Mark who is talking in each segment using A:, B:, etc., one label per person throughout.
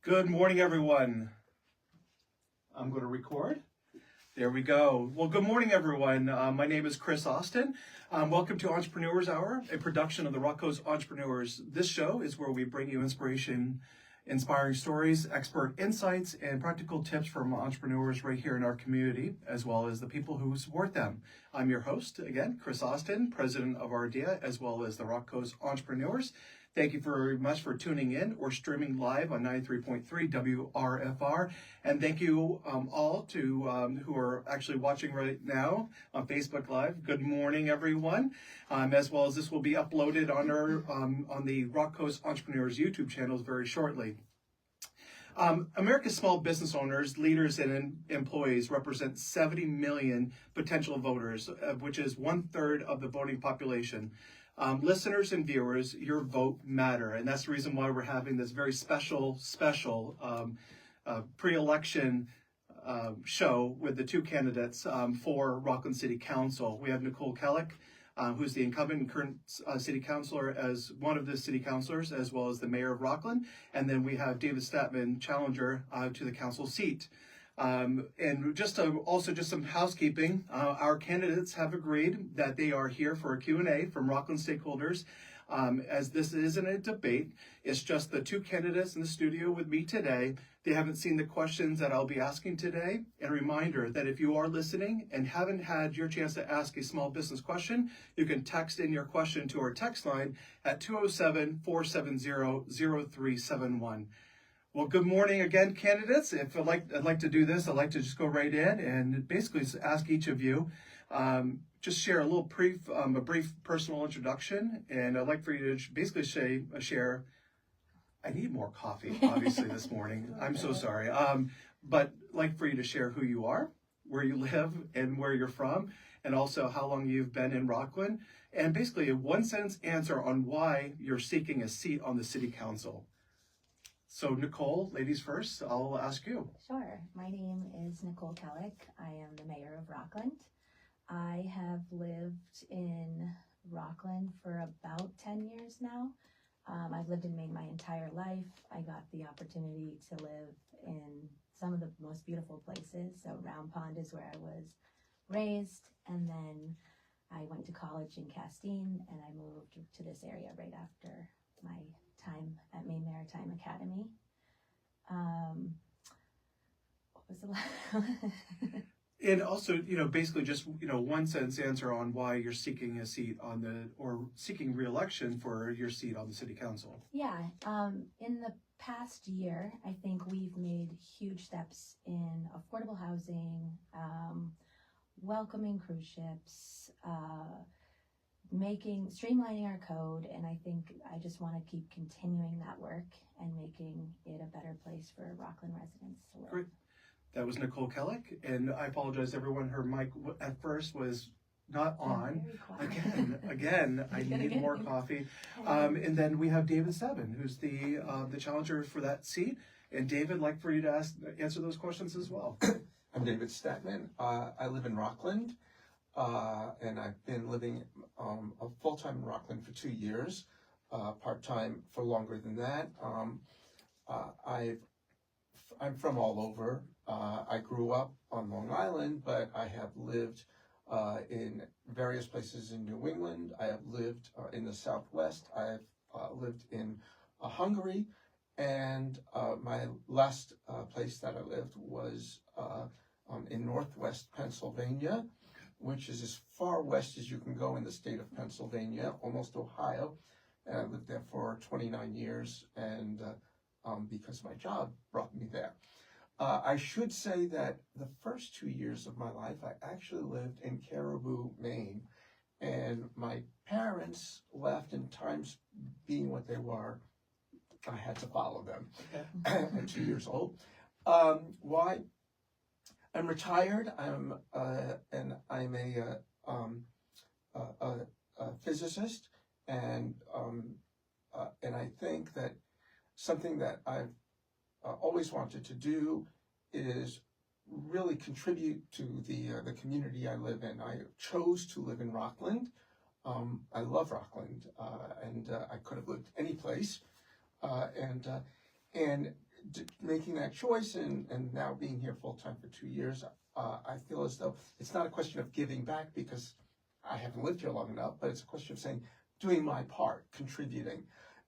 A: Good morning, everyone. I'm going to record. There we go. Well, good morning, everyone. My name is Chris Austin. Welcome to Entrepreneurs Hour, a production of the Rock Coast Entrepreneurs. This show is where we bring you inspiration, inspiring stories, expert insights, and practical tips from entrepreneurs right here in our community, as well as the people who support them. I'm your host, again, Chris Austin, president of Ardea, as well as the Rock Coast Entrepreneurs. Thank you very much for tuning in or streaming live on 93.3 WRFR. And thank you all to who are actually watching right now on Facebook Live. Good morning, everyone. As well as this will be uploaded on our on the Rock Coast Entrepreneurs YouTube channels very shortly. America's small business owners, leaders, and employees represent 70 million potential voters, which is 1/3 of the voting population. Listeners and viewers, your vote matter, and that's the reason why we're having this very special pre-election show with the two candidates for Rockland City Council. We have Nicole Kalloch, who's the incumbent and current city councilor, as one of the city councilors, as well as the mayor of Rockland, and then we have David Statman, challenger to the council seat. And just some housekeeping, our candidates have agreed that they are here for a Q&A from Rockland stakeholders. As this isn't a debate, it's just the two candidates in the studio with me today. They haven't seen the questions that I'll be asking today. And a reminder that if you are listening and haven't had your chance to ask a small business question, you can text in your question to our text line at 207-470-0371. Well, good morning again, candidates. If I'd like to do this, I'd like to just go right in and basically ask each of you, just share a brief personal introduction, and I'd like for you to basically share. I need more coffee, obviously, this morning. I'm so sorry. But I'd like for you to share who you are, where you live, and where you're from, and also how long you've been in Rockland, and basically a one-sentence answer on why you're seeking a seat on the city council. So Nicole, ladies first, I'll ask you.
B: Sure. My name is Nicole Kalloch. I am the mayor of Rockland. I have lived in Rockland for about 10 years now. I've lived in Maine my entire life. I got the opportunity to live in some of the most beautiful places. So Round Pond is where I was raised, and then I went to college in Castine, and I moved to this area right after my time at Maine Maritime Academy. What was the last?
A: And also, basically just, one sentence answer on why you're seeking a seat or seeking re-election for your seat on the city council.
B: Yeah, in the past year, I think we've made huge steps in affordable housing, welcoming cruise ships, streamlining our code, and I think I just want to keep continuing that work and making it a better place for Rockland residents to live.
A: Great. That was Nicole Kalloch, and I apologize, everyone. Her mic at first was not on. Again, I need more coffee. And then we have David Statman, who's the challenger for that seat. And David, I'd like for you to answer those questions as well.
C: I'm David Statman. I live in Rockland. And I've been living full-time in Rockland for 2 years, part-time for longer than that. I'm from all over. I grew up on Long Island, but I have lived in various places in New England. I have lived in the Southwest. I have lived in Hungary, and my last place that I lived was in Northwest Pennsylvania, which is as far west as you can go in the state of Pennsylvania, almost Ohio. And I lived there for 29 years, and because my job brought me there. I should say that the first 2 years of my life, I actually lived in Caribou, Maine. And my parents left, and times being what they were, I had to follow them at 2 years old. Why? I'm retired. I'm a physicist, and I think that something that I've always wanted to do is really contribute to the community I live in. I chose to live in Rockland. I love Rockland, and I could have lived any place. And making that choice and now being here full time for 2 years, I feel as though it's not a question of giving back because I haven't lived here long enough, but it's a question of saying, doing my part, contributing.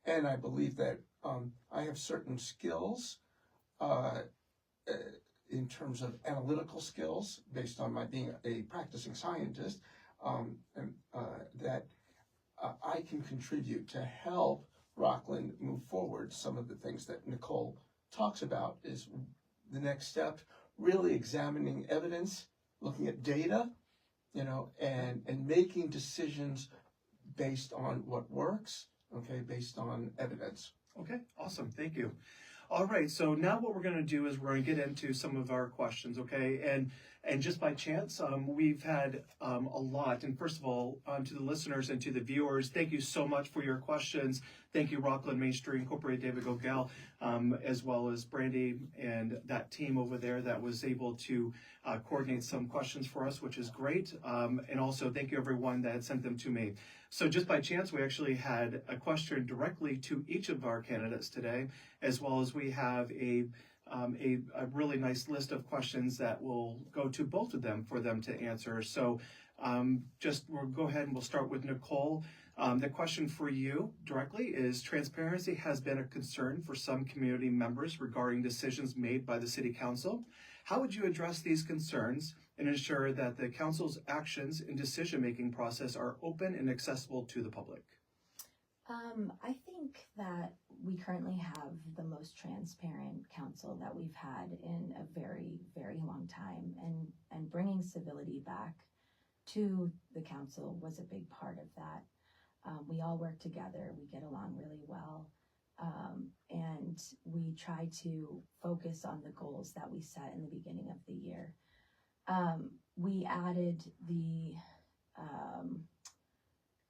C: And I believe that I have certain skills in terms of analytical skills based on my being a practicing scientist, that I can contribute to help Rockland move forward. Some of the things that Nicole talks about is the next step, really examining evidence, looking at data, and making decisions based on what works, okay, based on evidence.
A: Okay, awesome. Thank you. All right, so now what we're going to do is we're going to get into some of our questions, okay? And just by chance, we've had a lot. And first of all, to the listeners and to the viewers, thank you so much for your questions. Thank you, Rockland Main Street Incorporated, David Gogel, as well as Brandy and that team over there that was able to coordinate some questions for us, which is great. And also thank you everyone that sent them to me. So just by chance, we actually had a question directly to each of our candidates today, as well as we have a really nice list of questions that will go to both of them for them to answer. So we'll go ahead and we'll start with Nicole. The question for you directly is, transparency has been a concern for some community members regarding decisions made by the City Council. How would you address these concerns and ensure that the Council's actions and decision-making process are open and accessible to the public?
B: I think that we currently have the most transparent council that we've had in a very, very long time, and bringing civility back to the council was a big part of that. We all work together, we get along really well, and we try to focus on the goals that we set in the beginning of the year. We added the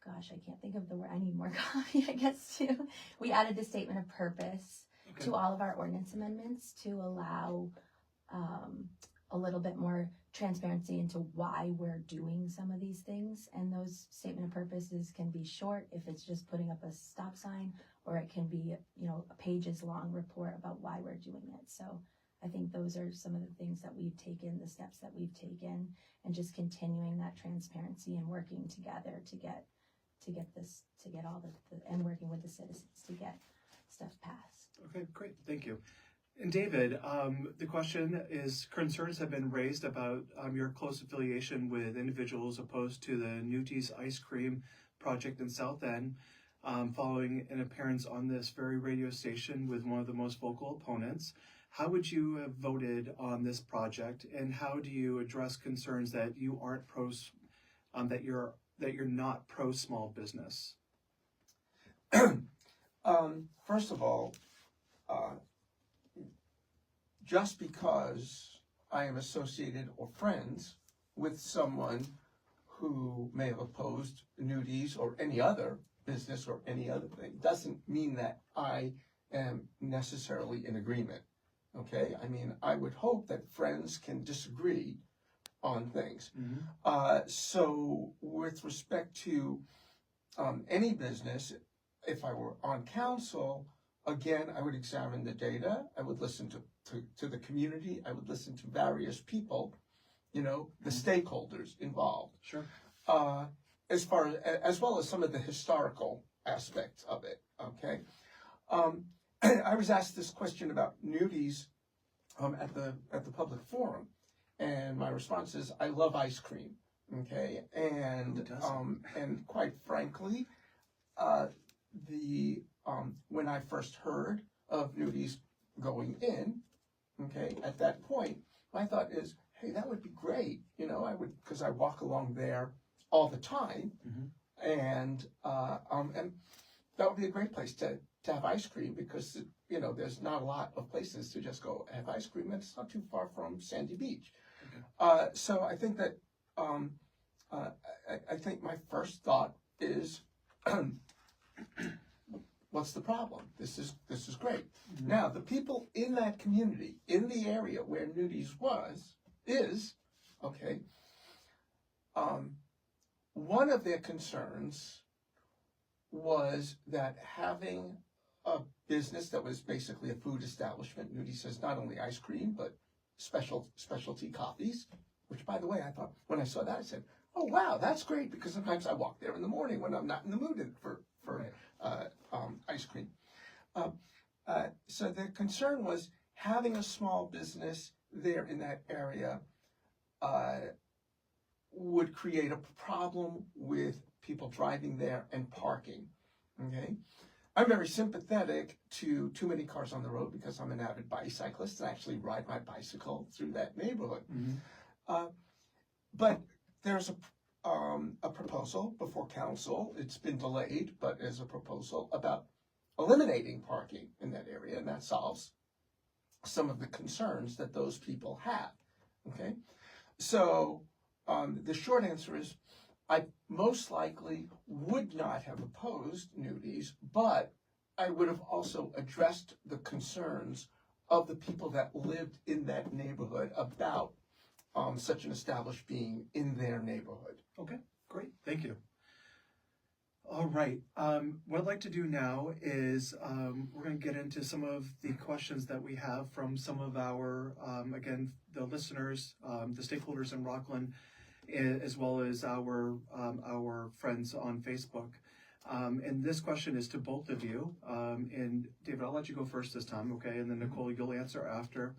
B: I can't think of the word. I need more coffee, I guess, too. We added the statement of purpose to all of our ordinance amendments to allow a little bit more transparency into why we're doing some of these things. And those statement of purposes can be short if it's just putting up a stop sign, or it can be, a pages long report about why we're doing it. So I think those are some of the things that we've taken, the steps that we've taken, and just continuing that transparency and working together to get all and working with the citizens to get stuff passed.
A: Okay, great, thank you. And David, the question is, concerns have been raised about your close affiliation with individuals opposed to the Newties Ice Cream project in South End, following an appearance on this very radio station with one of the most vocal opponents. How would you have voted on this project, and how do you address concerns that you aren't that you're not pro small business?
C: First of all, just because I am associated or friends with someone who may have opposed Nudie's or any other business or any other thing doesn't mean that I am necessarily in agreement. Okay? I mean, I would hope that friends can disagree on things. Mm-hmm. So with respect to any business, if I were on council, again, I would examine the data. I would listen to the community. I would listen to various people, the stakeholders involved.
A: Sure.
C: As well as some of the historical aspects of it. Okay. I was asked this question about nudies at the public forum, and my response is, I love ice cream. Okay, and quite frankly, when I first heard of nudies going in, okay, at that point, my thought is, hey, that would be great. Because I walk along there all the time, mm-hmm. and that would be a great place to have ice cream, because there's not a lot of places to just go have ice cream, and it's not too far from Sandy Beach. Okay. So I think that I think my first thought is, what's the problem? This is great. Mm-hmm. Now, the people in that community, in the area where Nudies is, okay, one of their concerns was that having a business that was basically a food establishment. Nudie says not only ice cream, but specialty coffees, which, by the way, I thought, when I saw that, I said, oh, wow, that's great, because sometimes I walk there in the morning when I'm not in the mood for ice cream. So the concern was having a small business there in that area would create a problem with people driving there and parking, okay? I'm very sympathetic to too many cars on the road because I'm an avid bicyclist and I actually ride my bicycle through that neighborhood.
A: Mm-hmm.
C: But there's a proposal before council. It's been delayed, but there's a proposal about eliminating parking in that area, and that solves some of the concerns that those people have, okay? So the short answer is I most likely would not have opposed nudies, but I would have also addressed the concerns of the people that lived in that neighborhood about such an establishment being in their neighborhood.
A: Okay, great, thank you. All right, what I'd like to do now is we're going to get into some of the questions that we have from some of our, again, the listeners, the stakeholders in Rockland, as well as our friends on Facebook. And this question is to both of you. And David, I'll let you go first this time, okay? And then Nicole, you'll answer after.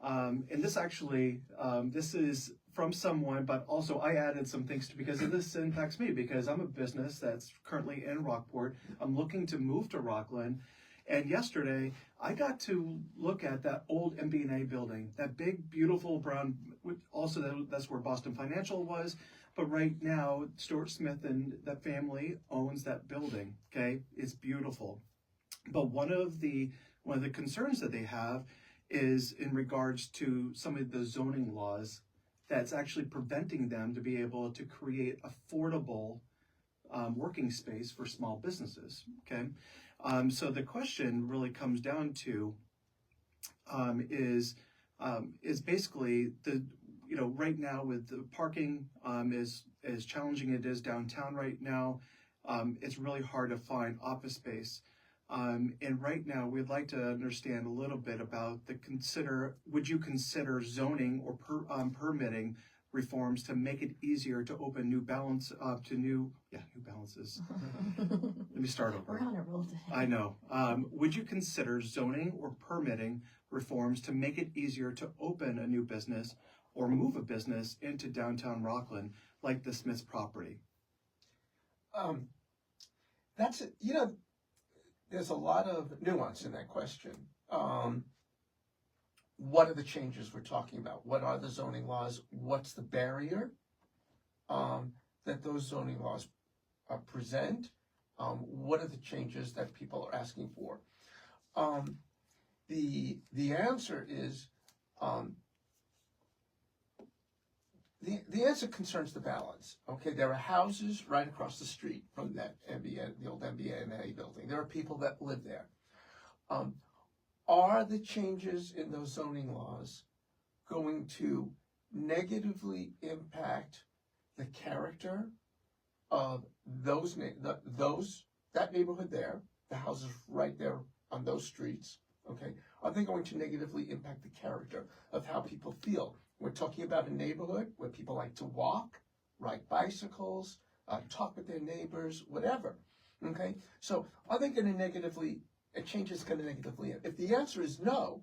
A: And this actually, this is from someone, but also I added some things to, because this impacts me, because I'm a business that's currently in Rockport. I'm looking to move to Rockland. And yesterday, I got to look at that old MB&A building, that big, beautiful brown, also that's where Boston Financial was. But right now, Stuart Smith and that family owns that building, okay? It's beautiful. But one of the concerns that they have is in regards to some of the zoning laws that's actually preventing them to be able to create affordable working space for small businesses, okay? So the question really comes down to is basically right now with the parking as challenging it is downtown right now, it's really hard to find office space. And right now we'd like to understand a little bit about would you consider zoning or permitting reforms to make it easier to open new balances. Let me start over.
B: We're on a roll today.
A: I know. Would you consider zoning or permitting reforms to make it easier to open a new business or move a business into downtown Rockland, like the Smith's property?
C: That's it. There's a lot of nuance in that question. What are the changes we're talking about? What are the zoning laws? What's the barrier that those zoning laws present? What are the changes that people are asking for? The answer is the answer concerns the balance. Okay, there are houses right across the street from that the old MBA building. There are people that live there. Are the changes in those zoning laws going to negatively impact the character of that neighborhood there, the houses right there on those streets? Okay, are they going to negatively impact the character of how people feel? We're talking about a neighborhood where people like to walk, ride bicycles, talk with their neighbors, whatever. Okay, so are they going to a change is going to negatively, if the answer is no,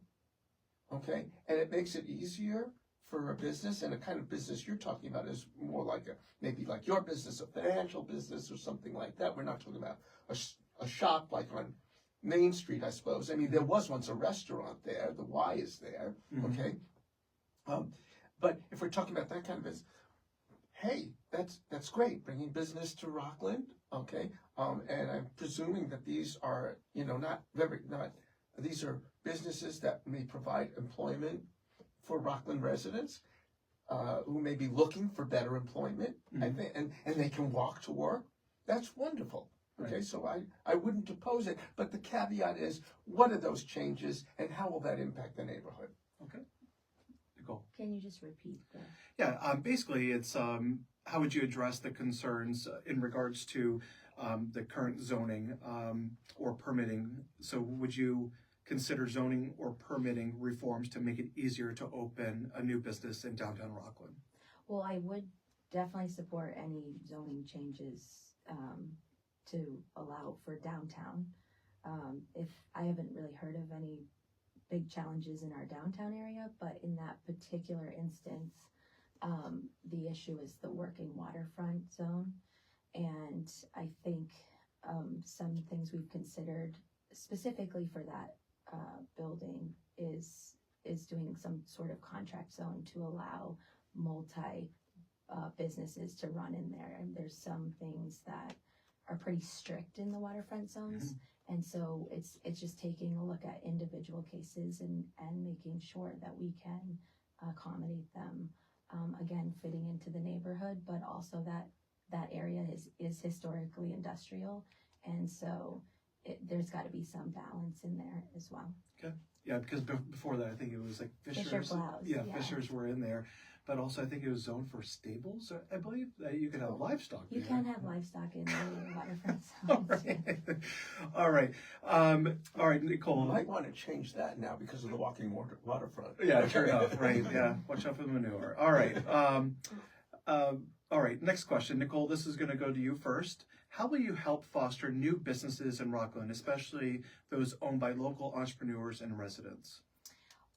C: okay, and it makes it easier for a business, and the kind of business you're talking about is more like maybe like your business, a financial business or something like that. We're not talking about a shop like on Main Street, I suppose. I mean, there was once a restaurant there. The Y is there, okay? But if we're talking about that kind of business, hey, that's great, bringing business to Rockland, okay? And I'm presuming that these are, these are businesses that may provide employment for Rockland residents who may be looking for better employment, and they can walk to work. That's wonderful. Okay, right. So I wouldn't oppose it, but the caveat is, what are those changes and how will that impact the neighborhood?
A: Okay. Nicole.
B: Can you just repeat that?
A: Yeah, basically it's how would you address the concerns in regards to the current zoning or permitting. So would you consider zoning or permitting reforms to make it easier to open a new business in downtown Rockland?
B: Well, I would definitely support any zoning changes to allow for downtown. If I haven't really heard of any big challenges in our downtown area, but in that particular instance, the issue is the working waterfront zone. And I think some things we've considered specifically for that building is doing some sort of contract zone to allow multi businesses to run in there. And there's some things that are pretty strict in the waterfront zones. And so it's just taking a look at individual cases and making sure that we can accommodate them, again, fitting into the neighborhood, but also that area is historically industrial. And so there's got to be some balance in there as well.
A: Okay. Yeah, because before that, I think it was like Fishers.
B: Fisher Plows, yeah.
A: Fishers were in there. But also, I think it was zoned for stables, I believe, that you could have livestock
B: You
A: there.
B: can have livestock in the waterfront zones.
A: All right. All right, Nicole.
C: You might want to change that now because of the walking waterfront.
A: Yeah, fair enough, right, yeah. Watch out for the manure. All right. All right, next question. Nicole, this is going to go to you first. How will you help foster new businesses in Rockland, especially those owned by local entrepreneurs and residents?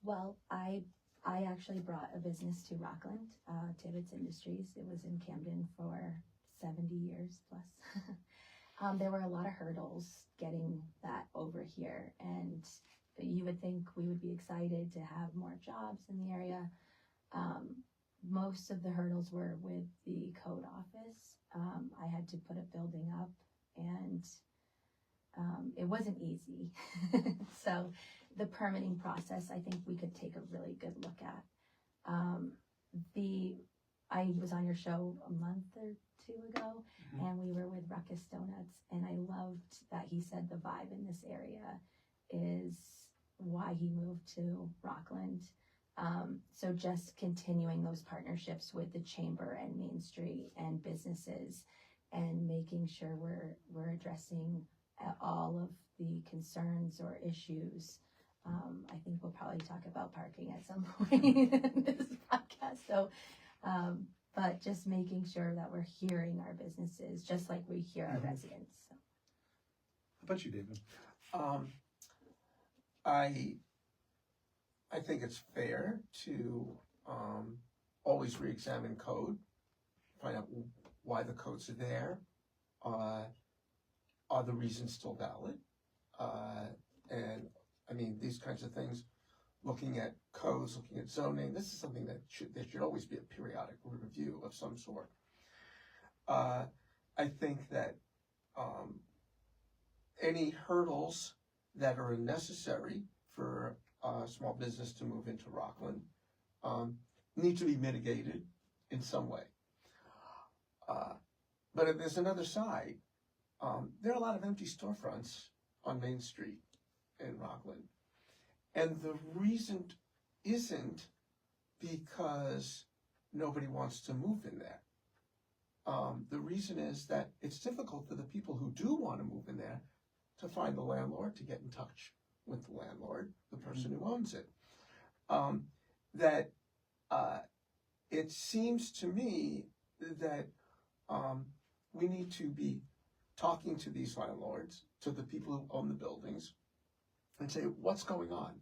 B: Well, I actually brought a business to Rockland, David's Industries. It was in Camden for 70 years plus. There were a lot of hurdles getting that over here, and you would think we would be excited to have more jobs in the area. Most of the hurdles were with the code office. I had to put a building up, and it wasn't easy. So the permitting process, I think we could take a really good look at. I was on your show a month or two ago, and we were with Ruckus Donuts, and I loved that he said the vibe in this area is why he moved to Rockland. So just continuing those partnerships with the Chamber and Main Street and businesses, and making sure we're addressing all of the concerns or issues. I think we'll probably talk about parking at some point in this podcast. So, but just making sure that we're hearing our businesses just like we hear our residents. So.
A: How about you, David?
C: I think it's fair to always re-examine code, find out why the codes are there. Are the reasons still valid? And I mean, these kinds of things, looking at codes, looking at zoning, this is something that there should always be a periodic review of some sort. I think that any hurdles that are necessary for a small business to move into Rockland need to be mitigated in some way. But if there's another side, there are a lot of empty storefronts on Main Street in Rockland. And the reason isn't because nobody wants to move in there. The reason is that it's difficult for the people who do want to move in there to find the landlord, to get in touch with the landlord, the person who owns it. It seems to me that we need to be talking to these landlords, to the people who own the buildings, and say, what's going on?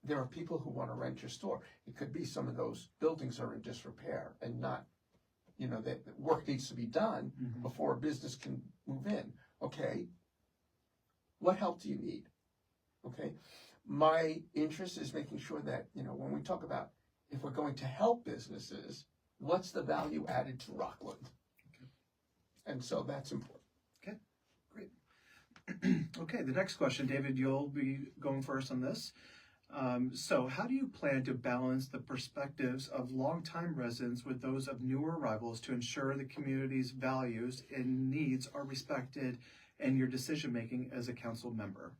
C: There are people who want to rent your store. It could be some of those buildings are in disrepair and not, that work needs to be done before a business can move in. Okay, what help do you need? Okay, my interest is making sure that, when we talk about if we're going to help businesses, what's the value added to Rockland? Okay. And so that's important.
A: Okay, great. Okay, the next question, David, you'll be going first on this. So how do you plan to balance the perspectives of longtime residents with those of newer arrivals to ensure the community's values and needs are respected in your decision-making as a council member?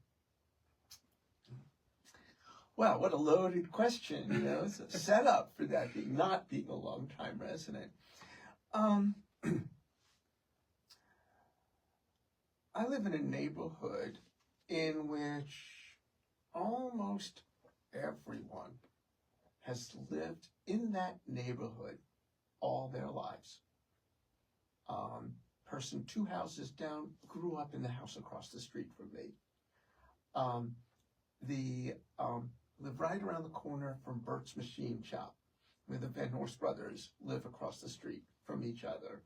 C: Wow, what a loaded question, It's a setup for that not being a longtime resident. I live in a neighborhood in which almost everyone has lived in that neighborhood all their lives. Person 2 houses down grew up in the house across the street from me. Live right around the corner from Bert's Machine Shop, where the Van Horst brothers live across the street from each other.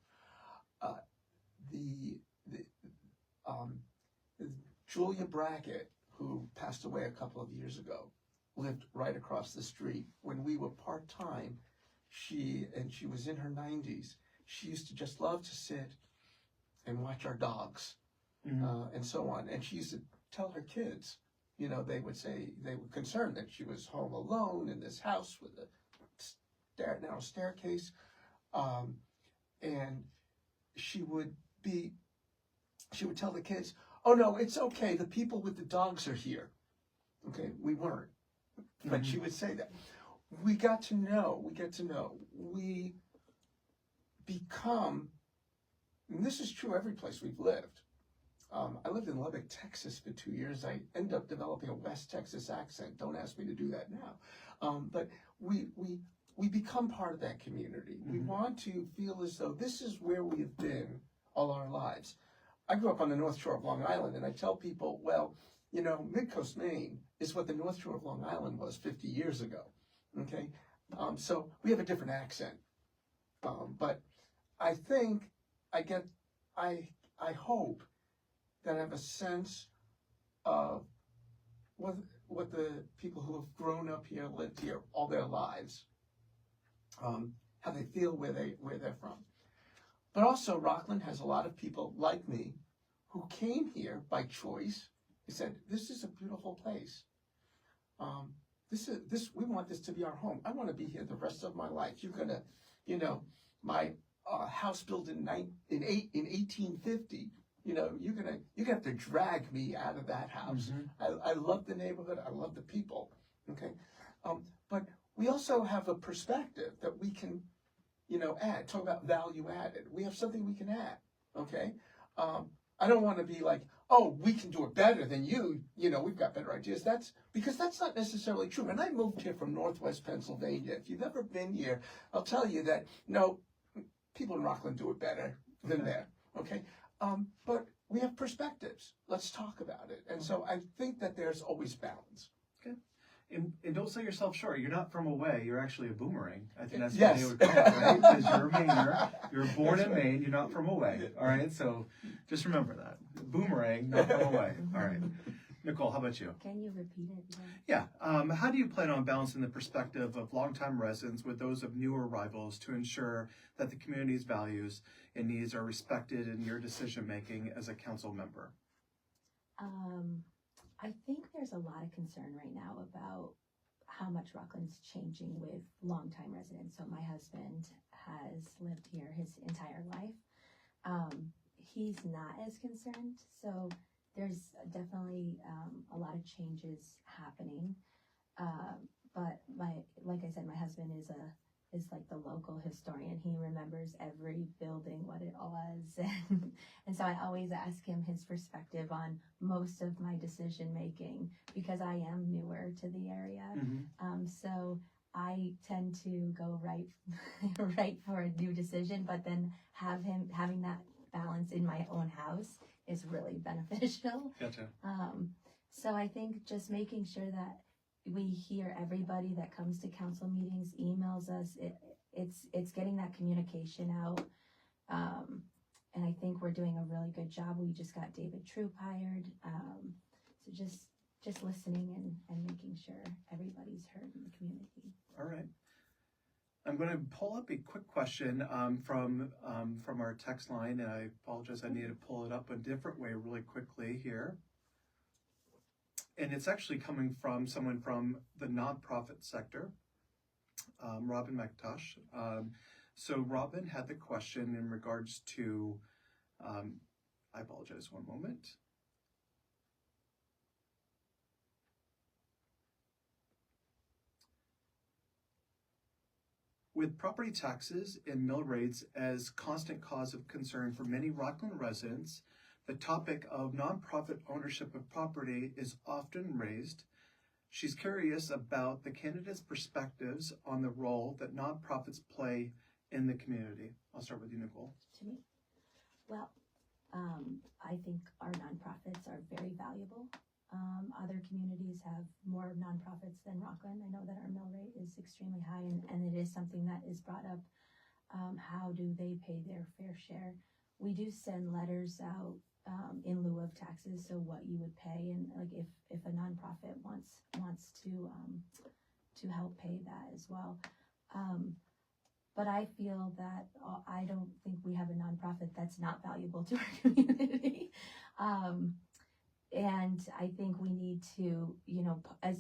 C: Julia Brackett, who passed away a couple of years ago, lived right across the street. When we were part-time, she was in her 90s. She used to just love to sit and watch our dogs, and so on. And she used to tell her kids, they would say they were concerned that she was home alone in this house with a narrow staircase. And she would tell the kids, "Oh no, it's okay. The people with the dogs are here." Okay, we weren't, but she would say that. We get to know. We become, and this is true every place we've lived. I lived in Lubbock, Texas for 2 years. I ended up developing a West Texas accent. Don't ask me to do that now. But we become part of that community. We want to feel as though this is where we have been all our lives. I grew up on the North Shore of Long Island, and I tell people, well, Midcoast, Maine is what the North Shore of Long Island was 50 years ago. Okay, so we have a different accent. But I think I hope that I have a sense of what the people who have grown up here, lived here all their lives, how they feel where they're from. But also, Rockland has a lot of people like me who came here by choice. They said, "This is a beautiful place. We want this to be our home. I want to be here the rest of my life. You're gonna, my house built in 1850. You're gonna have to drag me out of that house." I love the neighborhood. I love the people. Okay, but we also have a perspective that we can, add. Talk about value added. We have something we can add. Okay, I don't want to be like, "Oh, we can do it better than you. We've got better ideas." Because that's not necessarily true. And I moved here from Northwest Pennsylvania. If you've ever been here, I'll tell you that no, people in Rockland do it better than there. Okay, but we have perspectives. Let's talk about it. And so I think that there's always balance.
A: Okay. And don't sell yourself short. You're not from away. You're actually a boomerang. I think that's
C: Yes.
A: what they would call it, right? Because you're a Mainer. You're born in Maine. You're not from away. All right. So just remember that. Boomerang, not from away. All right. Nicole, how about you?
B: Can you repeat it?
A: Yeah. How do you plan on balancing the perspective of longtime residents with those of newer arrivals to ensure that the community's values and needs are respected in your decision making as a council member?
B: I think there's a lot of concern right now about how much Rockland's changing with longtime residents. So my husband has lived here his entire life. He's not as concerned. So there's definitely a lot of changes happening. But like I said, my husband is like the local historian. He remembers every building, what it was. And so I always ask him his perspective on most of my decision making because I am newer to the area. So I tend to go right for a new decision, but then having that balance in my own house is really beneficial.
A: Gotcha.
B: So I think just making sure that we hear everybody that comes to council meetings, emails us. It's getting that communication out, and I think we're doing a really good job. We just got David Troop hired, so just listening and making sure everybody's heard in the community.
A: All right. I'm going to pull up a quick question from our text line, and I apologize. I need to pull it up a different way really quickly here. And it's actually coming from someone from the nonprofit sector, Robin McTosh. So Robin had the question in regards to, I apologize, one moment. With property taxes and mill rates as constant cause of concern for many Rockland residents, The topic of nonprofit ownership of property is often raised. She's curious about the candidates' perspectives on the role that nonprofits play in the community. I'll start with you, Nicole.
B: To me? Well, I think our nonprofits are very valuable. Other communities have more nonprofits than Rockland. I know that our mill rate is extremely high, and it is something that is brought up. How do they pay their fair share? We do send letters out in lieu of taxes, so what you would pay, and like if a nonprofit wants to help pay that as well. But I feel that I don't think we have a nonprofit that's not valuable to our community. And I think we need to, I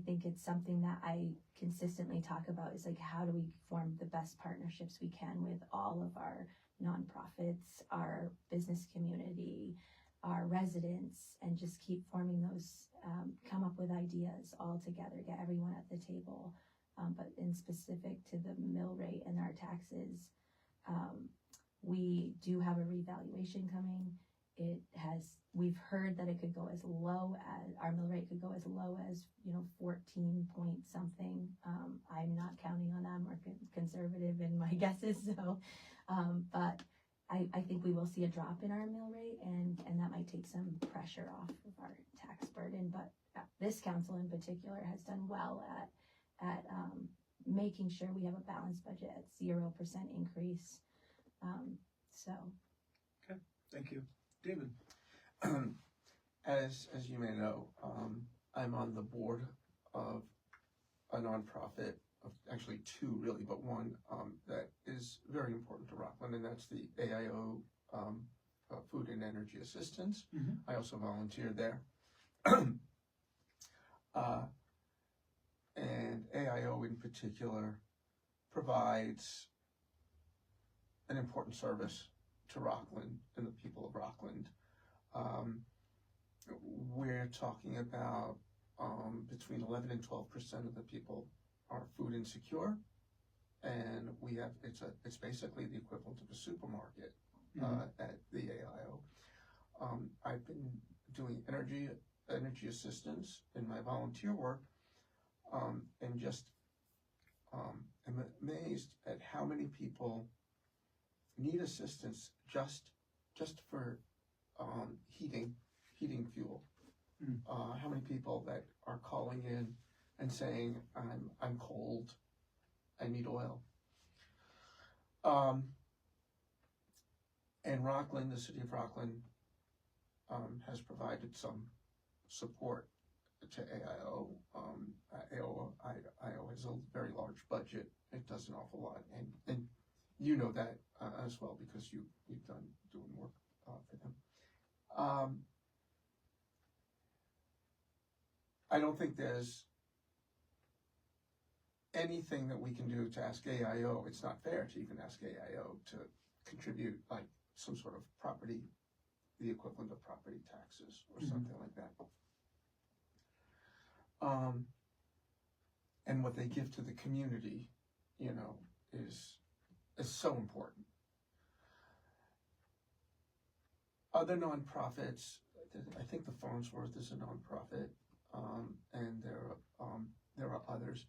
B: think it's something that I consistently talk about is like, how do we form the best partnerships we can with all of our nonprofits, our business community, our residents, and just keep forming those, come up with ideas all together, get everyone at the table. But in specific to the mill rate and our taxes, we do have a revaluation coming. We've heard that it could go as low as, our mill rate could go as low as, 14 point something. I'm not counting on that. I'm more conservative in my guesses. So, but I think we will see a drop in our mill rate, and that might take some pressure off of our tax burden. But this council in particular has done well at making sure we have a balanced budget at 0% increase.
A: Okay, thank you. David.
C: As you may know, I'm on the board of a nonprofit, of actually two really, but one that is very important to Rockland, and that's the AIO Food and Energy Assistance.
A: Mm-hmm.
C: I also volunteer there. And AIO in particular provides an important service to Rockland and the people of Rockland. We're talking about between 11 and 12% of the people are food insecure, and it's basically the equivalent of a supermarket at the AIO. I've been doing energy assistance in my volunteer work, and just am amazed at how many people need assistance just for heating fuel. How many people that are calling in and saying, I'm cold, I need oil. And Rockland, the city of Rockland, has provided some support to AIO. AIO has a very large budget. It does an awful lot, and you know that as well because you've doing work for them. I don't think there's anything that we can do to ask AIO. It's not fair to even ask AIO to contribute like some sort of property, the equivalent of property taxes or something like that. And what they give to the community, is so important. Other nonprofits, I think the Farnsworth is a nonprofit, and there are others.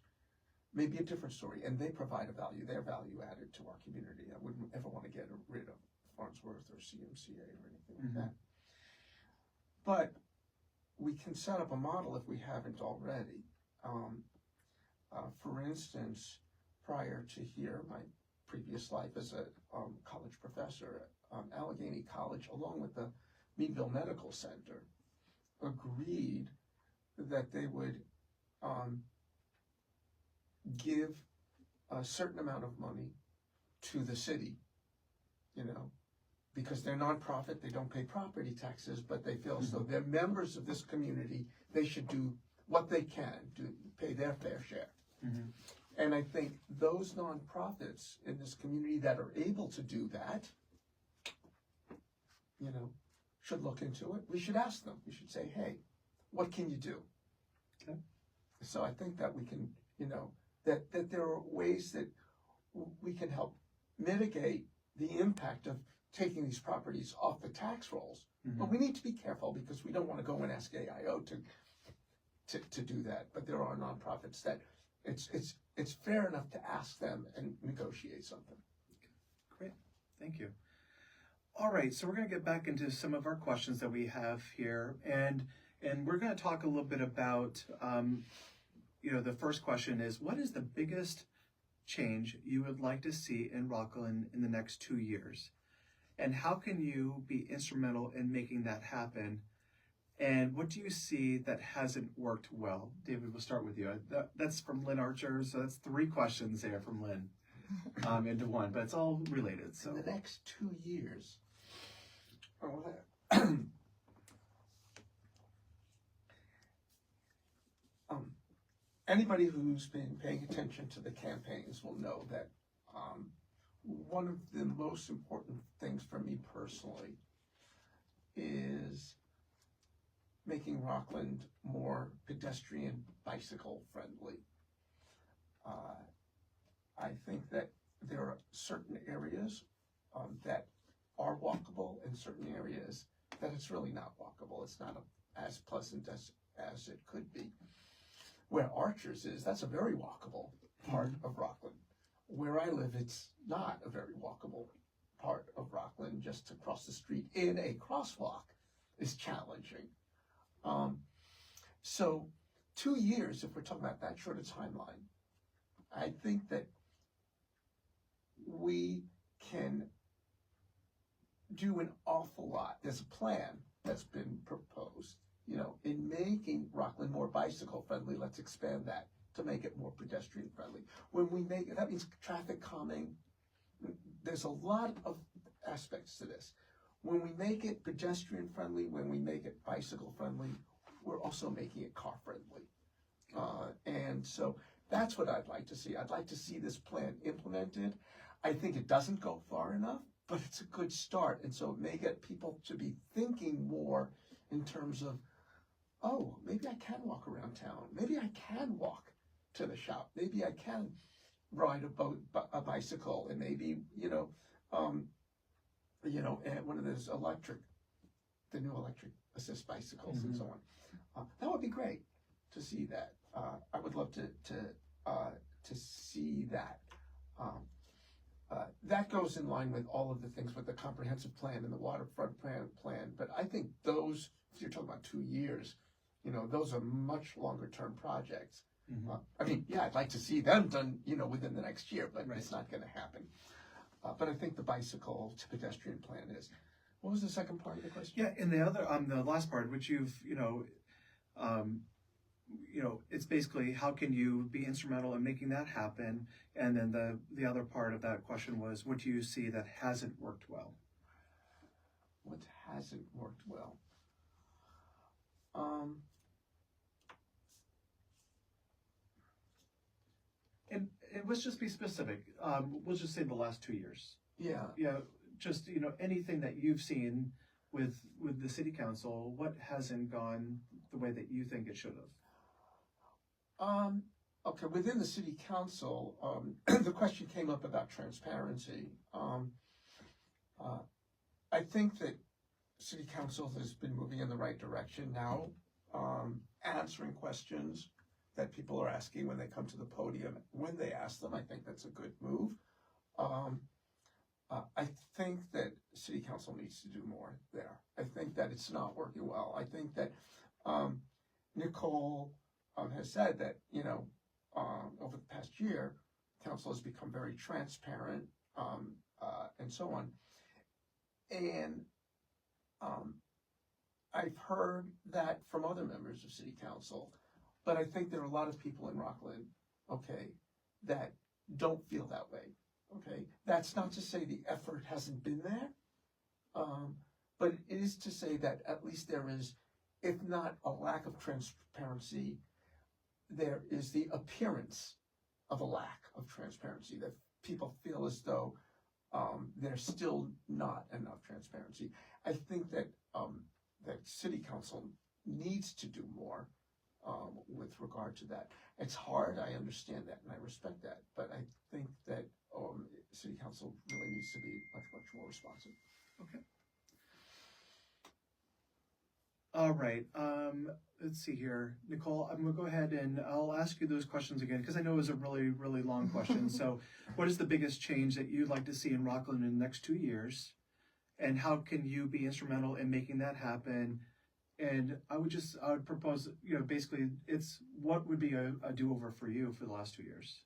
C: Maybe a different story, and they provide a value. They're value added to our community. I wouldn't ever want to get rid of Farnsworth or CMCA or anything like that. But we can set up a model if we haven't already. For instance, prior to here, my previous life as a college professor, Allegheny College, along with the Meadville Medical Center, agreed that they would give a certain amount of money to the city, because they're nonprofit, they don't pay property taxes, but they feel as though they're members of this community, they should do what they can to pay their fair share. And I think those nonprofits in this community that are able to do that, should look into it. We should ask them. We should say, hey, what can you do? Okay. So I think that we can, that there are ways that we can help mitigate the impact of taking these properties off the tax rolls.
A: Mhm.
C: But we need to be careful because we don't want to go and ask AIO to do that. But there are nonprofits that it's fair enough to ask them and negotiate something.
A: Great, thank you. All right, so we're going to get back into some of our questions that we have here, and we're going to talk a little bit about, the first question is, what is the biggest change you would like to see in Rockland in the next 2 years? And how can you be instrumental in making that happen? And what do you see that hasn't worked well? David, we'll start with you. That's from Lynn Archer, so that's 3 questions there from Lynn into one, but it's all related. So
C: In the next 2 years, anybody who's been paying attention to the campaigns will know that one of the most important things for me personally is making Rockland more pedestrian bicycle friendly. I think that there are certain areas that are walkable and certain areas that it's really not walkable. It's not as pleasant as it could be. Where Archer's is, that's a very walkable part of Rockland. Where I live, it's not a very walkable part of Rockland. Just to cross the street in a crosswalk is challenging. So 2 years, if we're talking about that short a timeline, I think that we can do an awful lot. There's a plan that's been proposed, in making Rockland more bicycle friendly. Let's expand that to make it more pedestrian friendly. When we make that means traffic calming. There's a lot of aspects to this. When we make it pedestrian friendly, when we make it bicycle friendly, we're also making it car friendly. And so that's what I'd like to see. I'd like to see this plan implemented. I think it doesn't go far enough, but it's a good start. And so it may get people to be thinking more in terms of, oh, maybe I can walk around town. Maybe I can walk to the shop. Maybe I can ride a bicycle, and maybe, and one of those the new electric assist bicycles and so on. That would be great to see that. I would love to see that. That goes in line with all of the things with the comprehensive plan and the waterfront plan. But I think those, if you're talking about 2 years, those are much longer term projects. I'd like to see them done, within the next year, but It's not going to happen. But I think the bicycle to pedestrian plan is. What was the second part of the question?
A: Yeah, and the other, the last part, which you've, it's basically how can you be instrumental in making that happen? And then the other part of that question was, what do you see that hasn't worked well?
C: What hasn't worked well?
A: And let's just be specific. We'll just say the last 2 years.
C: Yeah.
A: Yeah, just, anything that you've seen with the city council, what hasn't gone the way that you think it should have?
C: Okay, within the city council, the question came up about transparency. I think that city council has been moving in the right direction now, answering questions that people are asking when they come to the podium. When they ask them, I think that's a good move. I think that city council needs to do more there. I think that it's not working well. I think that Nicole has said that, over the past year, council has become very transparent and so on. And I've heard that from other members of city council, but I think there are a lot of people in Rockland, that don't feel that way. That's not to say the effort hasn't been there, but it is to say that at least there is, if not a lack of transparency, there is the appearance of a lack of transparency, that people feel as though there's still not enough transparency. I think that that city council needs to do more with regard to that. It's hard, I understand that, and I respect that, but I think that city council council really needs to be much, much more responsive.
A: Okay. All right. Let's see here. Nicole, I'm going to go ahead and I'll ask you those questions again because I know it was a really, really long question. So what is the biggest change that you'd like to see in Rockland in the next 2 years? And how can you be instrumental in making that happen? And I would propose, basically it's what would be a do-over for you for the last 2 years?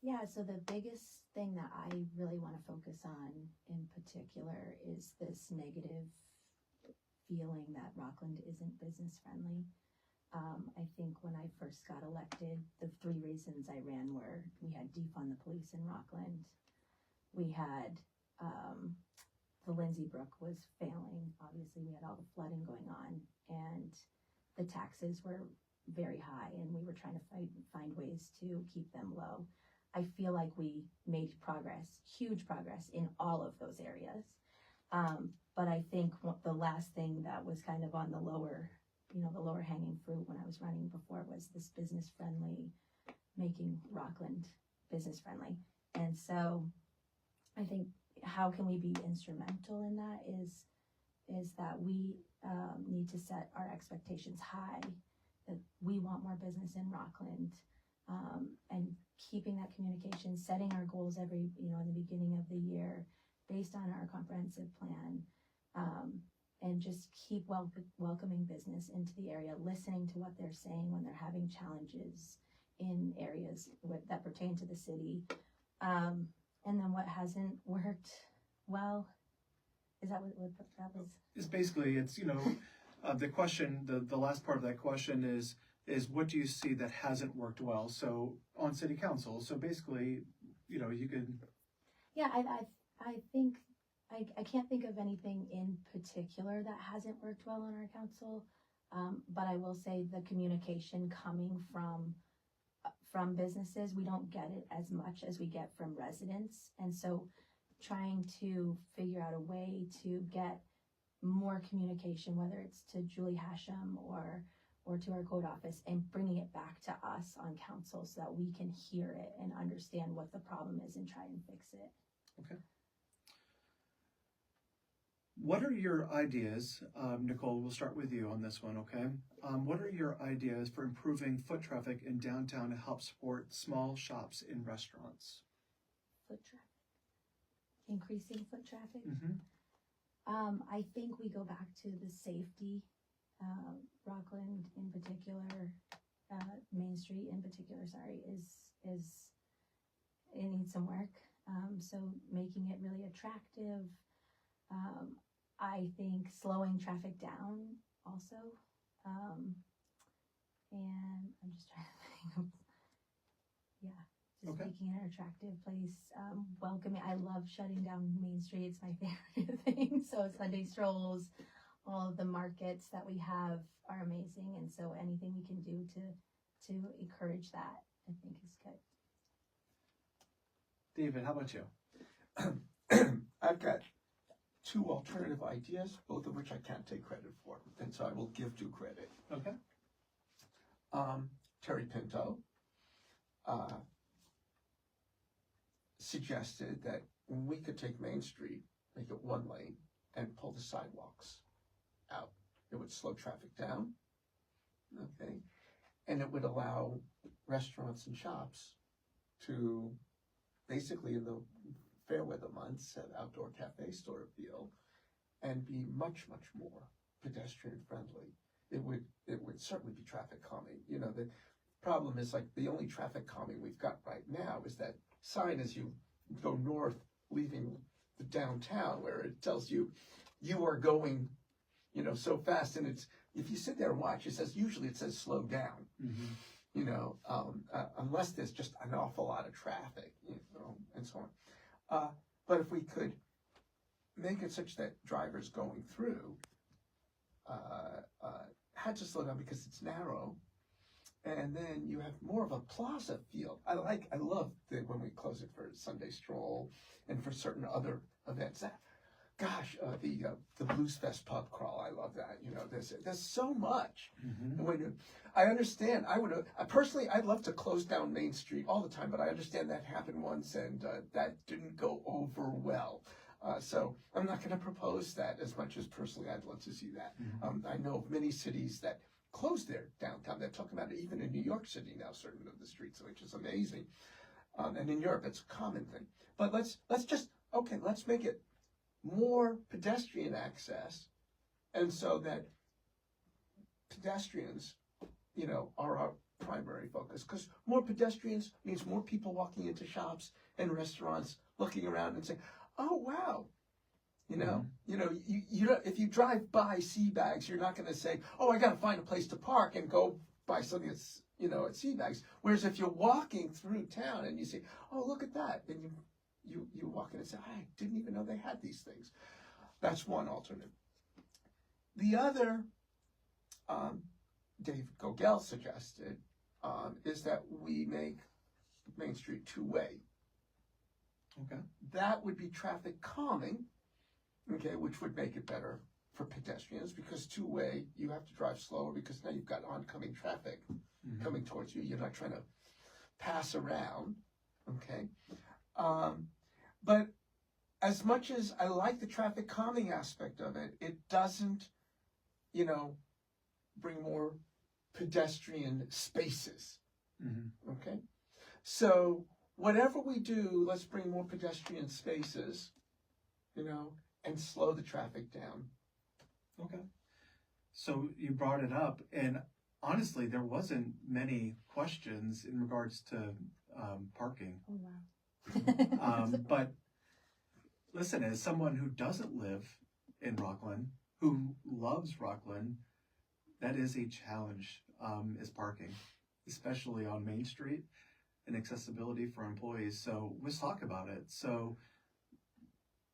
B: Yeah, so the biggest thing that I really want to focus on in particular is this negative feeling that Rockland isn't business friendly. I think when I first got elected, the 3 reasons I ran were we had defund the police in Rockland, we had the Lindsay Brook was failing, obviously we had all the flooding going on, and the taxes were very high and we were trying to find ways to keep them low. I feel like we made progress, huge progress in all of those areas. But I think the last thing that was kind of on the lower hanging fruit when I was running before was this business friendly, making Rockland business friendly. And so I think how can we be instrumental in that is that we need to set our expectations high, that we want more business in Rockland, and keeping that communication, setting our goals every, in the beginning of the year based on our comprehensive plan, and just keep welcoming business into the area, listening to what they're saying when they're having challenges in areas that pertain to the city. And then what hasn't worked well, is that what that was?
A: It's basically, the question, the last part of that question is what do you see that hasn't worked well? So on city council, so basically, you could.
B: Yeah, I think, I can't think of anything in particular that hasn't worked well on our council. But I will say the communication coming from businesses, we don't get it as much as we get from residents. And so trying to figure out a way to get more communication, whether it's to Julie Hashem or to our code office, and bringing it back to us on council so that we can hear it and understand what the problem is and try and fix it.
A: Okay. What are your ideas, Nicole, we'll start with you on this one, okay? What are your ideas for improving foot traffic in downtown to help support small shops and restaurants?
B: Foot traffic, increasing foot traffic.
A: Mm-hmm.
B: I think we go back to the safety, Rockland in particular, Main Street in particular, is it needs some work. So making it really attractive. I think slowing traffic down also. And I'm just trying to think of, just
A: Okay.
B: making it an attractive place, welcoming. I love shutting down Main Street. It's my favorite thing. So Sunday strolls, all of the markets that we have are amazing. And so anything we can do to encourage that, I think is good.
A: David, how about you?
C: I've got 2 alternative ideas, both of which I can't take credit for, and so I will give due credit.
A: Okay.
C: Terry Pinto suggested that we could take Main Street, make it 1 lane, and pull the sidewalks out. It would slow traffic down, okay, and it would allow restaurants and shops to basically, in the fair weather months, have outdoor cafe store appeal and be much, much more pedestrian friendly. It would certainly be traffic calming. The problem is, like, the only traffic calming we've got right now is that sign as you go north, leaving the downtown, where it tells you are going, so fast, and it's, if you sit there and watch, usually it says slow down. Mm-hmm. Unless there's just an awful lot of traffic, and so on. But if we could make it such that drivers going through had to slow down because it's narrow, and then you have more of a plaza feel. I love that when we close it for Sunday stroll and for certain other events. the Blues Fest pub crawl. I love that. You know, there's so much.
A: Mm-hmm.
C: And when I understand, personally, I'd love to close down Main Street all the time, but I understand that happened once, and that didn't go over well. So I'm not going to propose that as much as personally I'd love to see that.
A: Mm-hmm.
C: I know of many cities that close their downtown. They're talking about it even in New York City now, certain of the streets, which is amazing. And in Europe, it's a common thing. But let's make it more pedestrian access, and so that pedestrians, you know, are our primary focus. Because more pedestrians means more people walking into shops and restaurants, looking around and saying, "Oh wow." You know, if you drive by Seabags, you're not going to say, "Oh, I got to find a place to park and go buy something that's, you know, at Seabags." Whereas if you're walking through town and you say, "Oh, look at that," and you walk in and say, "I didn't even know they had these things." That's one alternative. The other, Dave Gogel suggested, is that we make Main Street two-way.
A: Okay.
C: That would be traffic calming, okay, which would make it better for pedestrians, because two-way, you have to drive slower because now you've got oncoming traffic coming towards you. You're not trying to pass around, okay? But as much as I like the traffic calming aspect of it, it doesn't, you know, bring more pedestrian spaces, okay? So whatever we do, let's bring more pedestrian spaces, you know, and slow the traffic down.
A: Okay. So you brought it up, and honestly, there wasn't many questions in regards to parking.
B: Oh, wow.
A: But listen, as someone who doesn't live in Rockland, who loves Rockland, that is a challenge, is parking, especially on Main Street, and accessibility for employees. So let's talk about it. So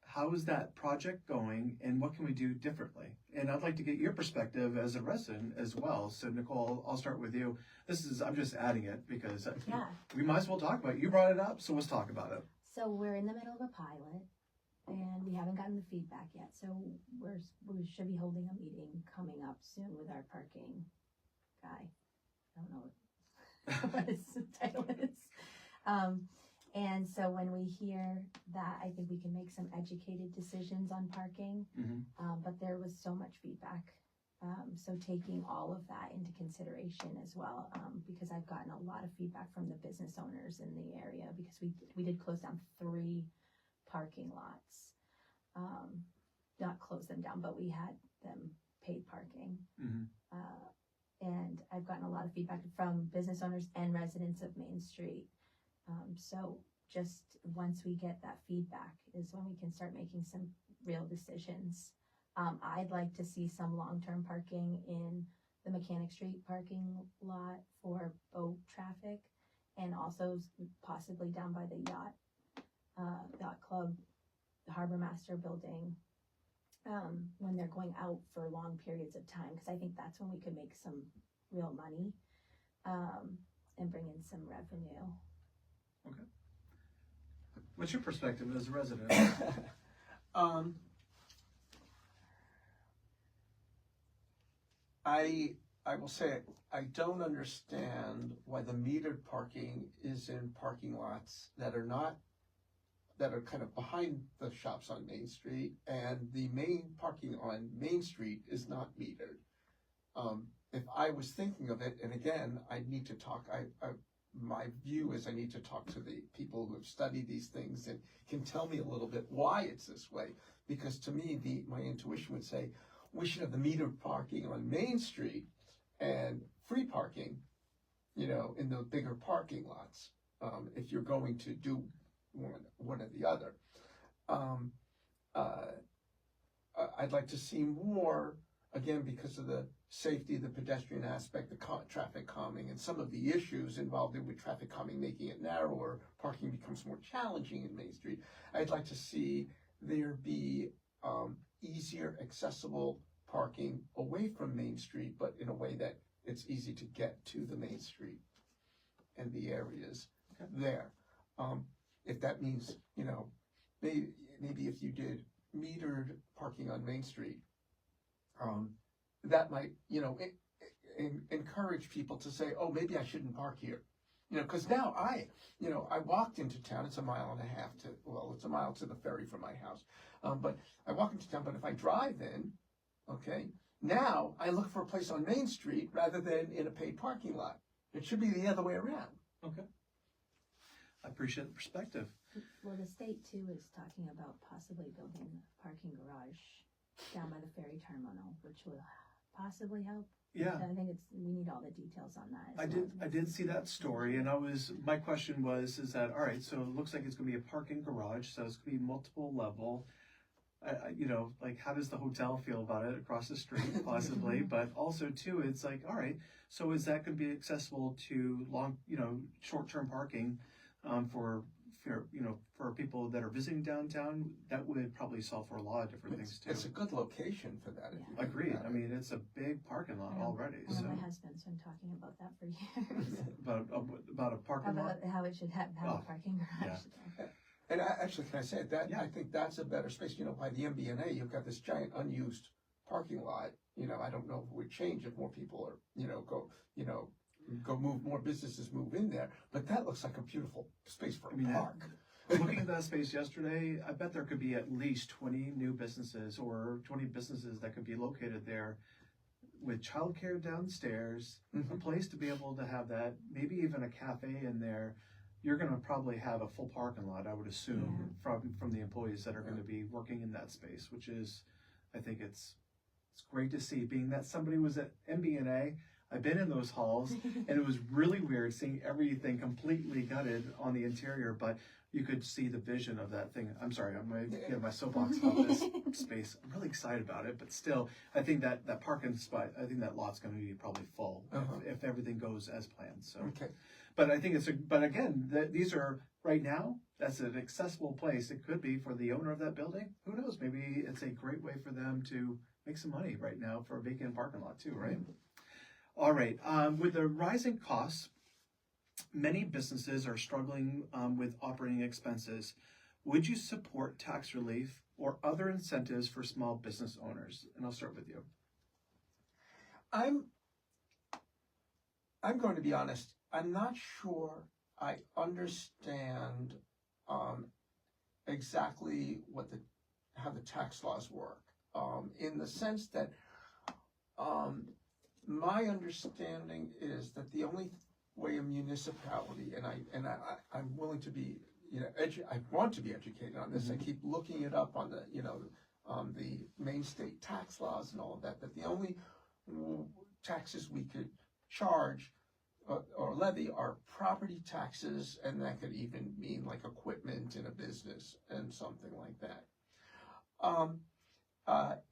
A: how is that project going, and what can we do differently? And I'd like to get your perspective as a resident as well. So Nicole, I'll start with you. I'm just adding it because we might as well talk about it. You brought it up, so let's talk about it.
B: So we're in the middle of a pilot, and we haven't gotten the feedback yet. So we should be holding a meeting coming up soon with our parking guy. I don't know what his title is. And so when we hear that, I think we can make some educated decisions on parking. But there was so much feedback. So taking all of that into consideration as well, because I've gotten a lot of feedback from the business owners in the area, because we did close down 3 parking lots. Not close them down, but we had them paid parking. And I've gotten a lot of feedback from business owners and residents of Main Street. So just once we get that feedback is when we can start making some real decisions. I'd like to see some long-term parking in the Mechanic Street parking lot for boat traffic, and also possibly down by the yacht club, the Harbor Master building, when they're going out for long periods of time, because I think that's when we could make some real money, and bring in some revenue.
A: Okay. What's your perspective as a resident?
C: I will say I don't understand why the metered parking is in parking lots that are kind of behind the shops on Main Street, and the main parking on Main Street is not metered. If I was thinking of it, and again, I need to talk, my view is I need to talk to the people who have studied these things and can tell me a little bit why it's this way. Because to me, my intuition would say we should have the metered parking on Main Street and free parking, you know, in the bigger parking lots, if you're going to do one or the other. I'd like to see more, again, because of the safety, the pedestrian aspect, the traffic calming, and some of the issues involved with traffic calming, making it narrower, parking becomes more challenging in Main Street. I'd like to see there be easier, accessible parking away from Main Street, but in a way that it's easy to get to the Main Street and the areas there. If that means, you know, maybe if you did metered parking on Main Street, that might, encourage people to say, oh, maybe I shouldn't park here. Because now I walked into town. It's a mile and a half it's a mile to the ferry from my house. But I walk into town, but if I drive in, okay, now I look for a place on Main Street rather than in a paid parking lot. It should be the other way around.
A: Okay. I appreciate the perspective.
B: Well, the state too is talking about possibly building a parking garage down by the ferry terminal, which will possibly help.
A: Yeah.
B: I think we need all the details on that.
A: I did see that story, and my question is that, all right, so it looks like it's going to be a parking garage, so it's going to be multiple level. Like, how does the hotel feel about it across the street, possibly? But also, too, it's like, all right, so is that going to be accessible to short-term parking for people that are visiting downtown? That would probably solve for a lot of different things, too.
C: It's a good location for that.
B: Yeah.
A: Agreed. I mean, it's a big parking lot already.
B: I know my husband's been talking about that for years.
A: about a parking lot?
B: About how it should have a parking garage.
A: Yeah.
C: And actually, can I say that? Yeah. I think that's a better space. By the MBNA, you've got this giant unused parking lot. I don't know if it would change if more people are, more businesses move in there. But that looks like a beautiful space for a park.
A: Looking at that space yesterday, I bet there could be at least 20 new businesses or 20 businesses that could be located there with childcare downstairs, a place to be able to have that, maybe even a cafe in there. You're going to probably have a full parking lot, I would assume, from the employees that are going to be working in that space, which is, I think it's great to see. Being that somebody was at MBNA, I've been in those halls, and it was really weird seeing everything completely gutted on the interior, but you could see the vision of that thing. I'm sorry, I'm going to get my soapbox about this space. I'm really excited about it, but still, I think that parking spot, I think that lot's going to be probably full if everything goes as planned. So,
C: okay.
A: But I think but again, these are, right now, that's an accessible place. It could be for the owner of that building. Who knows? Maybe it's a great way for them to make some money right now for a vacant parking lot too, right? All right. With the rising costs, many businesses are struggling with operating expenses. Would you support tax relief or other incentives for small business owners? And I'll start with you.
C: I'm going to be honest. I'm not sure I understand exactly how the tax laws work. In the sense that my understanding is that the only way a municipality, and I'm willing to be, I want to be educated on this. I keep looking it up on the Maine state tax laws and all of that. That the only taxes we could charge or levy are property taxes, and that could even mean like equipment in a business and something like that.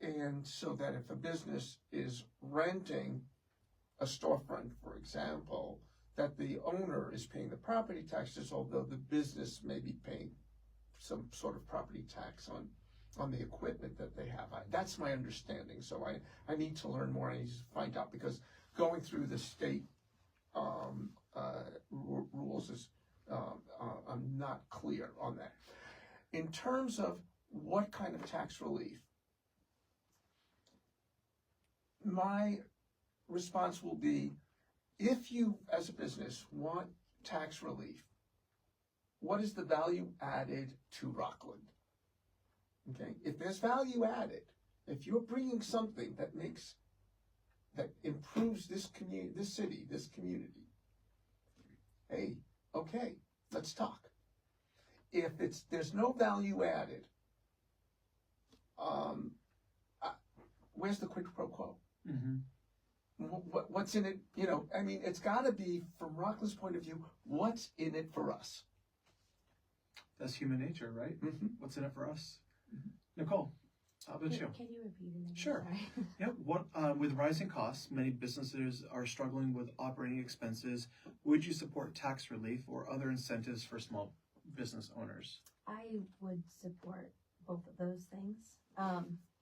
C: And so that if a business is renting a storefront, for example, that the owner is paying the property taxes, although the business may be paying some sort of property tax on the equipment that they have. That's my understanding. So I need to learn more. I need to find out, because going through the state rules is I'm not clear on that. In terms of what kind of tax relief, my response will be, if you as a business want tax relief, what is the value added to Rockland? Okay, if there's value added, if you're bringing something that improves this community, this city, this community, hey, okay, let's talk. If there's no value added, where's the quid pro quo? What's in it? It's got to be, from Rockland's point of view, what's in it for us?
A: That's human nature, right? What's in it for us? Nicole, how about you?
B: Can you repeat it again?
A: Sure. Yep. With rising costs, many businesses are struggling with operating expenses. Would you support tax relief or other incentives for small business owners?
B: I would support both of those things.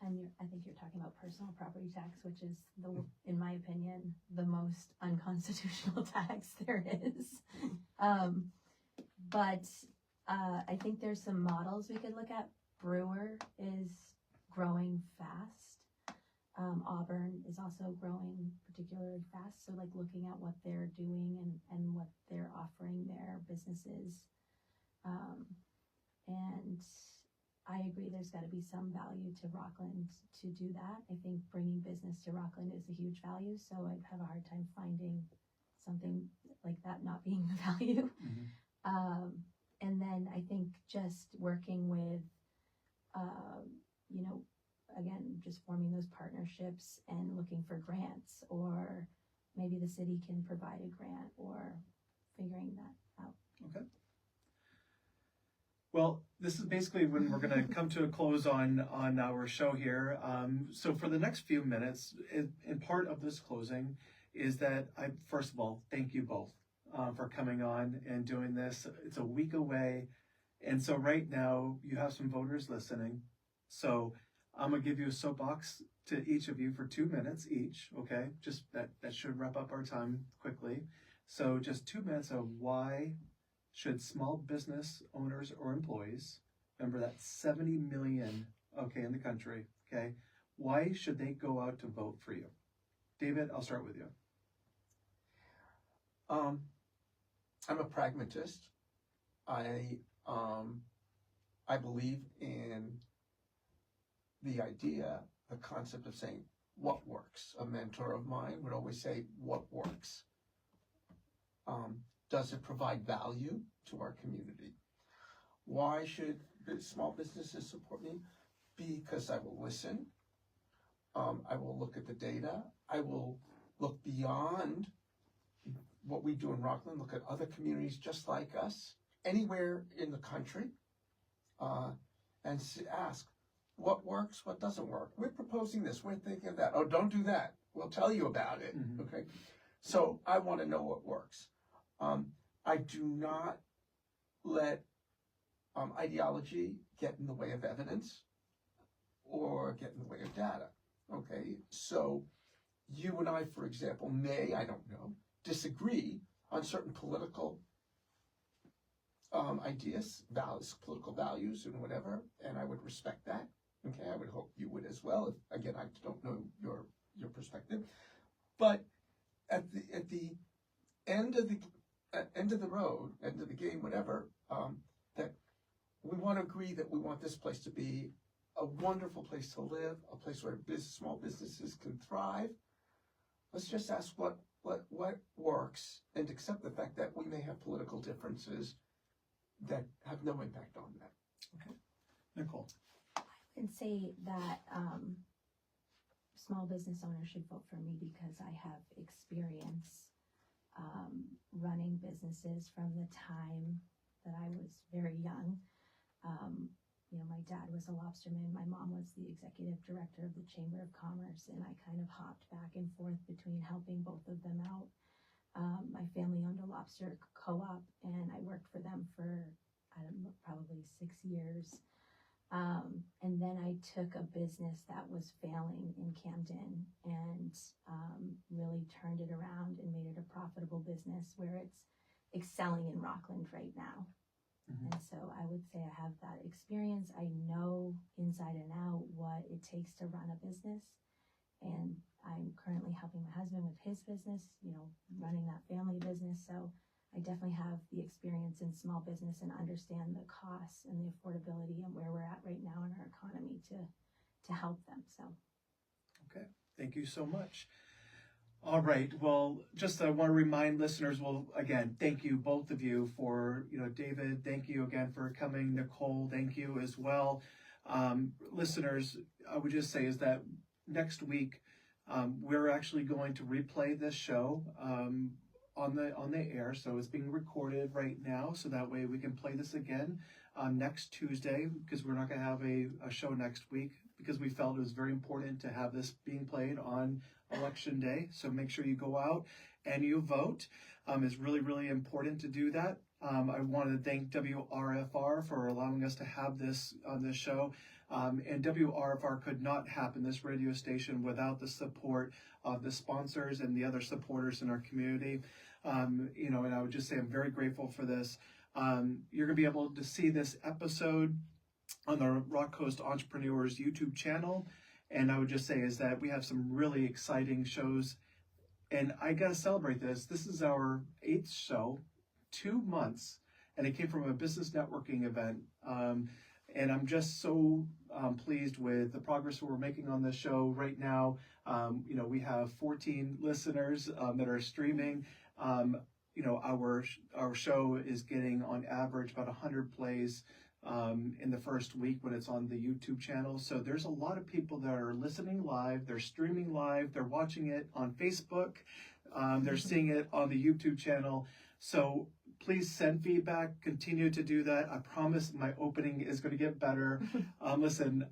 B: And I think you're talking about personal property tax, which is, in my opinion, the most unconstitutional tax there is. But I think there's some models we could look at Brewer is growing fast. Auburn is also growing particularly fast. So like looking at what they're doing and what they're offering their businesses. And I agree there's got to be some value to Rockland to do that. I think bringing business to Rockland is a huge value. So I'd have a hard time finding something like that not being the value.
A: Mm-hmm.
B: And then I think just working with, again, just forming those partnerships and looking for grants, or maybe the city can provide a grant, or figuring that out.
A: Okay. Well, this is basically when we're going to come to a close on our show here. So for the next few minutes, in part of this closing, is that I first of all thank you both for coming on and doing this. It's a week away, and so right now you have some voters listening. So I'm gonna give you a soapbox to each of you for 2 minutes each. Okay, just that should wrap up our time quickly. So just 2 minutes of why should small business owners or employees, remember that 70 million, okay, in the country, okay, why should they go out to vote for you? David, I'll start with you.
C: I'm a pragmatist. I believe in the idea, the concept of saying what works. A mentor of mine would always say, what works? Does it provide value to our community? Why should small businesses support me? Because I will listen. I will look at the data. I will look beyond what we do in Rockland, look at other communities just like us, anywhere in the country, and ask, what works, what doesn't work? We're proposing this, we're thinking of that. Oh, don't do that. We'll tell you about it,
A: Mm-hmm.
C: okay? So I want to know what works. I do not let ideology get in the way of evidence or get in the way of data, okay? So you and I, for example, may, I don't know, disagree on certain political ideas, values, political values and whatever, and I would respect that, okay? I would hope you would as well. Again, I don't know your perspective. But at the end of the road, end of the game, whatever, that we want to agree that we want this place to be a wonderful place to live, a place where small businesses can thrive. Let's just ask what works and accept the fact that we may have political differences that have no impact on that.
A: Okay. Nicole.
B: I would say that small business owners should vote for me because I have experience running businesses from the time that I was very young. My dad was a lobsterman. My mom was the executive director of the Chamber of Commerce, and I kind of hopped back and forth between helping both of them out. My family owned a lobster co-op, and I worked for them for, I don't know, probably 6 years. And then I took a business that was failing in Camden and really turned it around and made it a profitable business where it's excelling in Rockland right now.
A: Mm-hmm.
B: And so I would say I have that experience. I know inside and out what it takes to run a business. And I'm currently helping my husband with his business, running that family business. So I definitely have the experience in small business and understand the costs and the affordability and where we're at right now in our economy to help them. So.
A: Okay. Thank you so much. All right. Well, just I want to remind listeners, again, thank you, both of you, for, David, thank you again for coming. Nicole, thank you as well. Listeners, I would just say is that next week, we're actually going to replay this show on the air. So it's being recorded right now. So that way we can play this again next Tuesday, because we're not going to have a show next week, because we felt it was very important to have this being played on Election Day. So make sure you go out and you vote. It's really, really important to do that. I want to thank WRFR for allowing us to have this on this show. And WRFR could not happen, this radio station, without the support of the sponsors and the other supporters in our community. And I would just say I'm very grateful for this. You're going to be able to see this episode on the Rock Coast Entrepreneurs YouTube channel. And I would just say is that we have some really exciting shows. And I got to celebrate this. This is our 8th show, 2 months, and it came from a business networking event. And I'm just so pleased with the progress we're making on this show right now. We have 14 listeners that are streaming. Our show is getting on average about 100 plays in the first week when it's on the YouTube channel. So there's a lot of people that are listening live, they're streaming live, they're watching it on Facebook, they're seeing it on the YouTube channel. So please send feedback, continue to do that. I promise my opening is going to get better. Listen,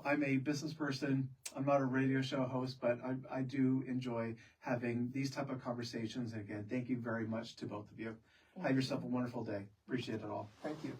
A: I'm a business person. I'm not a radio show host, but I do enjoy having these type of conversations. And again, thank you very much to both of you. Have yourself a wonderful day. Appreciate it all.
C: Thank you.